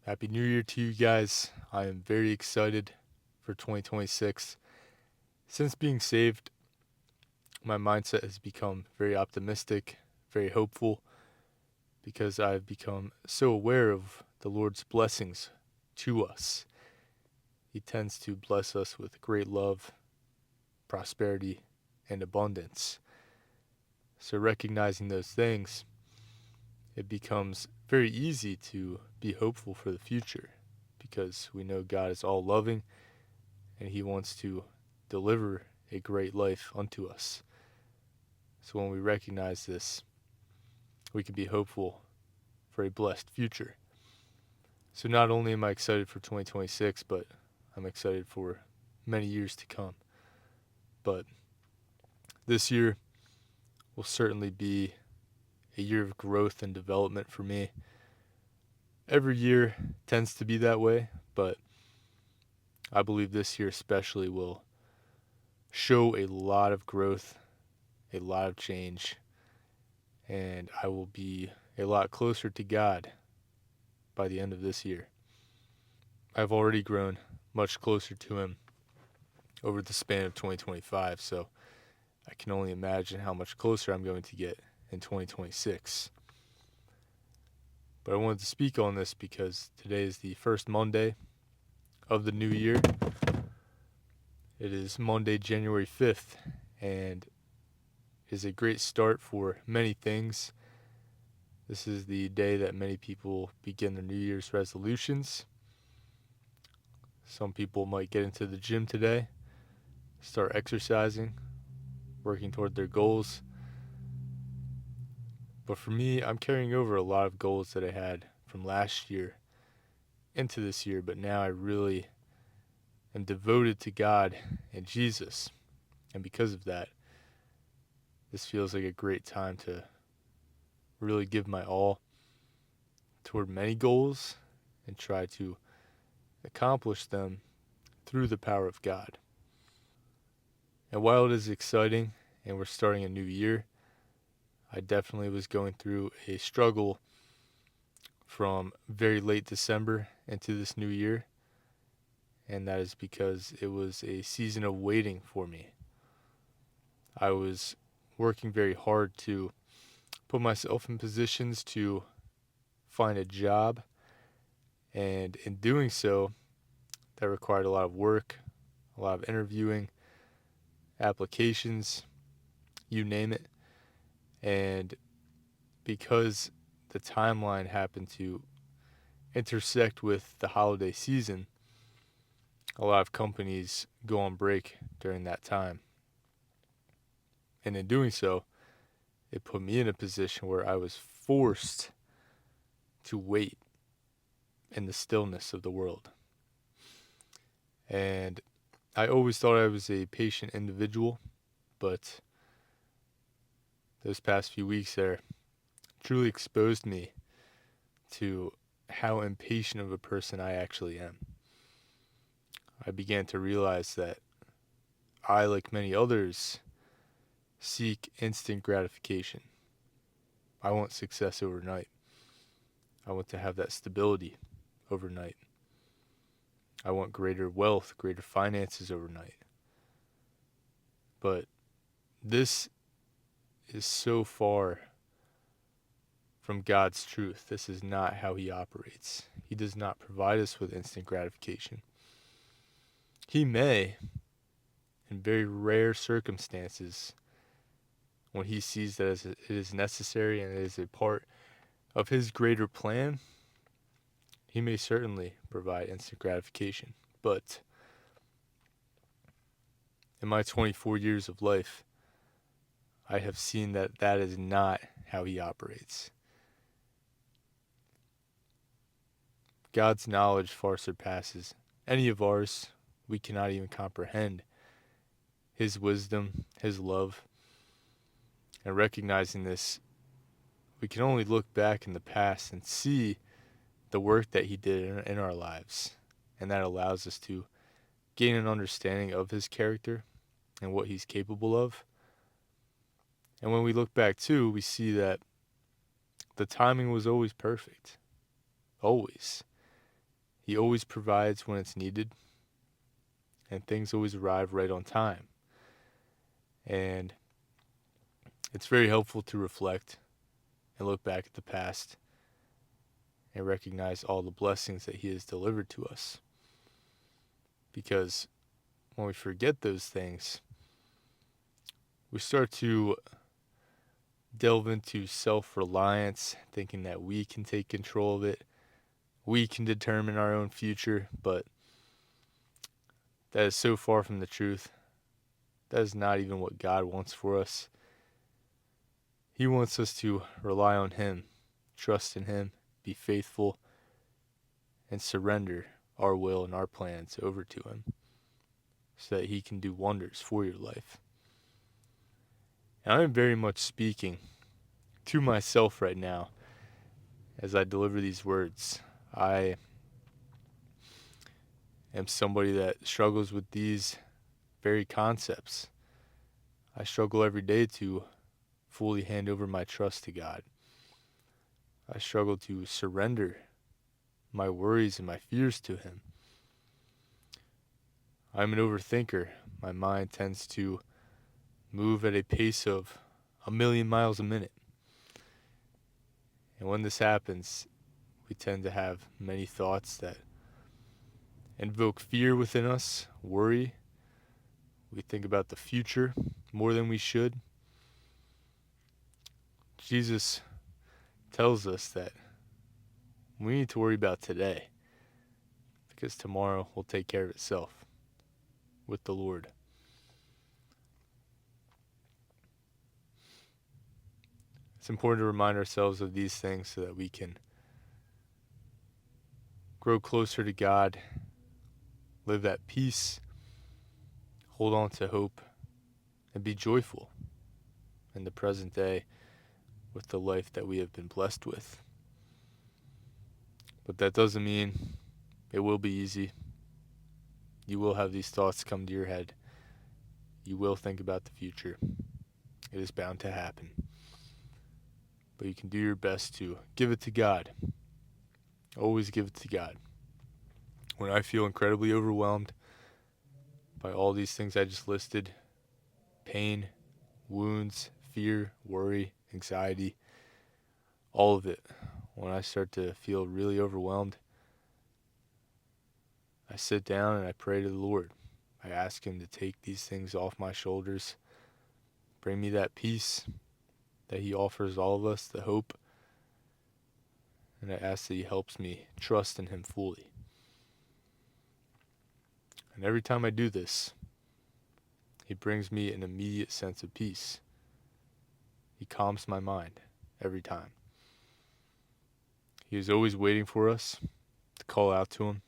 Happy New Year to you guys. I am very excited for 2026. Since being saved, my mindset has become very optimistic, very hopeful, because I've become so aware of the Lord's blessings to us. He tends to bless us with great love, prosperity, and abundance. So, recognizing those things, it becomes very easy to be hopeful for the future because we know God is all loving and He wants to deliver a great life unto us. So when we recognize this, we can be hopeful for a blessed future. So not only am I excited for 2026, but I'm excited for many years to come. But this year will certainly be a year of growth and development for me. Every year tends to be that way, but I believe this year especially will show a lot of growth, a lot of change, and I will be a lot closer to God by the end of this year. I've already grown much closer to Him over the span of 2025, so I can only imagine how much closer I'm going to get in 2026. But I wanted to speak on this because today is the first Monday of the new year. It is Monday, January 5th, and is a great start for many things. This is the day that many people begin their New Year's resolutions. Some people might get into the gym today, start exercising, working toward their goals. But for me, I'm carrying over a lot of goals that I had from last year into this year, but now I really am devoted to God and Jesus. And because of that, this feels like a great time to really give my all toward many goals and try to accomplish them through the power of God. And while it is exciting and we're starting a new year, I definitely was going through a struggle from very late December into this new year, and that is because it was a season of waiting for me. I was working very hard to put myself in positions to find a job, and in doing so, that required a lot of work, a lot of interviewing, applications, you name it. And because the timeline happened to intersect with the holiday season, a lot of companies go on break during that time. And in doing so, it put me in a position where I was forced to wait in the stillness of the world. And I always thought I was a patient individual, but those past few weeks there truly exposed me to how impatient of a person I actually am. I began to realize that I, like many others, seek instant gratification. I want success overnight. I want to have that stability overnight. I want greater wealth, greater finances overnight. But this is so far from God's truth. This is not how He operates. He does not provide us with instant gratification. He may, in very rare circumstances, when He sees that it is necessary and it is a part of His greater plan, He may certainly provide instant gratification. But in my 24 years of life, I have seen that that is not how He operates. God's knowledge far surpasses any of ours. We cannot even comprehend His wisdom, His love. And recognizing this, we can only look back in the past and see the work that He did in our lives. And that allows us to gain an understanding of His character and what He's capable of. And when we look back too, we see that the timing was always perfect. Always. He always provides when it's needed, and things always arrive right on time. And it's very helpful to reflect and look back at the past and recognize all the blessings that He has delivered to us. Because when we forget those things, we start to delve into self-reliance, thinking that we can take control of it, we can determine our own future, but that is so far from the truth. That is not even what God wants for us. He wants us to rely on Him, trust in Him, be faithful, and surrender our will and our plans over to Him so that He can do wonders for your life. And I am very much speaking to myself right now as I deliver these words. I am somebody that struggles with these very concepts. I struggle every day to fully hand over my trust to God. I struggle to surrender my worries and my fears to Him. I'm an overthinker. My mind tends to move at a pace of 1,000,000 miles a minute. And when this happens, we tend to have many thoughts that invoke fear within us, worry. We think about the future more than we should. Jesus tells us that we need to worry about today because tomorrow will take care of itself with the Lord. It's important to remind ourselves of these things so that we can grow closer to God, live at peace, hold on to hope, and be joyful in the present day with the life that we have been blessed with. But that doesn't mean it will be easy. You will have these thoughts come to your head. You will think about the future. It is bound to happen. But you can do your best to give it to God. Always give it to God. When I feel incredibly overwhelmed by all these things I just listed, pain, wounds, fear, worry, anxiety, all of it, when I start to feel really overwhelmed, I sit down and I pray to the Lord. I ask Him to take these things off my shoulders, bring me that peace that He offers all of us, the hope, and I ask that He helps me trust in Him fully. And every time I do this, He brings me an immediate sense of peace. He calms my mind every time. He is always waiting for us to call out to Him.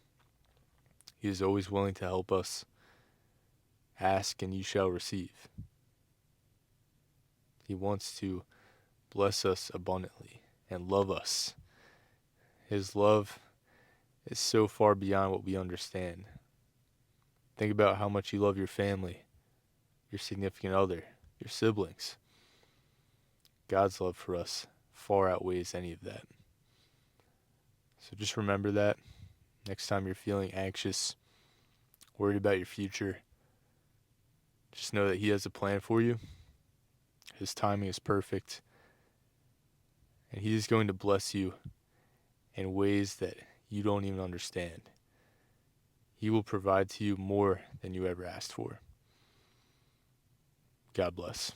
He is always willing to help us. Ask and you shall receive. He wants to bless us abundantly and love us. His love is so far beyond what we understand. Think about how much you love your family, your significant other, your siblings. God's love for us far outweighs any of that. So just remember that next time you're feeling anxious, worried about your future. Just know that He has a plan for you. His timing is perfect. And He is going to bless you in ways that you don't even understand. He will provide to you more than you ever asked for. God bless.